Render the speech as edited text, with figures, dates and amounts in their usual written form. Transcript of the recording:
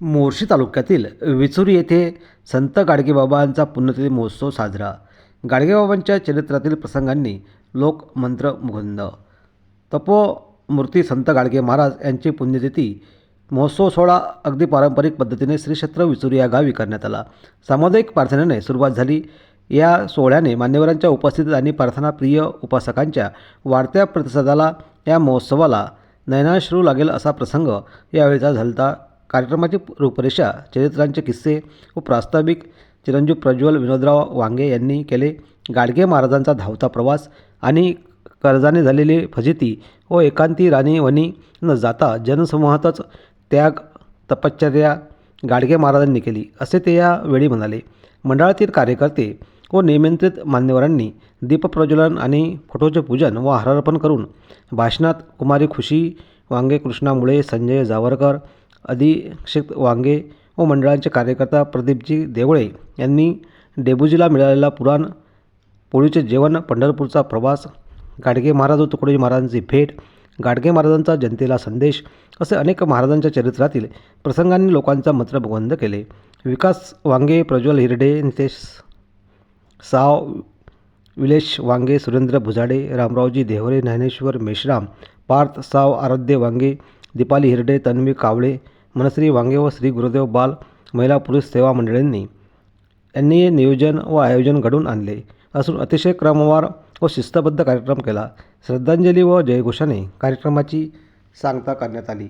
मोर्शी तालुक्यातील विचुरी येथे संत गाडगेबाबांचा पुण्यतिथी महोत्सव साजरा. गाडगेबाबांच्या चरित्रातील प्रसंगांनी लोकमंत्र मुग्ध. तपोमूर्ती संत गाडगे महाराज यांची पुण्यतिथी महोत्सव सोहळा अगदी पारंपरिक पद्धतीने श्री क्षेत्र विचुरी या गावी करण्यात आला. सामुदायिक प्रार्थनेने सुरुवात झाली. या सोहळ्याने मान्यवरांच्या उपस्थितीत आणि प्रार्थनाप्रिय उपासकांच्या वाढत्या प्रतिसादाला या महोत्सवाला नयनाश्रू लागेल असा प्रसंग यावेळीचा झालता. कार्यक्रमाची रूपरेषा चरित्रांचे किस्से व प्रास्ताविक चिरंजीव प्रज्वल विनोदराव वांगे यांनी केले. गाडगे महाराजांचा धावता प्रवास आणि कर्जाने झालेली फजिती व एकांती राणीवनी न जाता जनसमूहातच त्याग तपश्चर्या गाडगे महाराजांनी केली असे ते यावेळी म्हणाले. मंडळातील कार्यकर्ते व निमंत्रित मान्यवरांनी दीपप्रज्वलन आणि फोटोचे पूजन व हारार्पण करून भाषणात कुमारी खुशी वांगे, कृष्णा मुळे, संजय जावरकर, अधीक्षित वांगे व मंडळांचे कार्यकर्ता प्रदीपजी देवळे यांनी डेबुजीला मिळालेला पुराण, पोळीचे जेवण, पंढरपूरचा प्रवास, गाडगे महाराज व तुकडोजी महाराजांची भेट, गाडगे महाराजांचा जनतेला संदेश असे अनेक महाराजांच्या चरित्रातील प्रसंगांनी लोकांचा मंत्रमुग्ध केले. विकास वांगे, प्रज्वल हिरडे, नितेश साव, विलेश वांगे, सुरेंद्र भुजाडे, रामरावजी देवरे, ज्ञानेश्वर मेश्राम, पार्थ साव, आराध्य वांगे, दीपाली हिरडे, तन्वी कावळे, मनश्री वांगे व श्री गुरुदेव बाल महिला पुरुष सेवा यांनी नियोजन व आयोजन घडवून आणले असून अतिशय क्रमवार व शिस्तबद्ध कार्यक्रम केला. श्रद्धांजली व जयघोषाने कार्यक्रमाची सांगता करण्यात आली.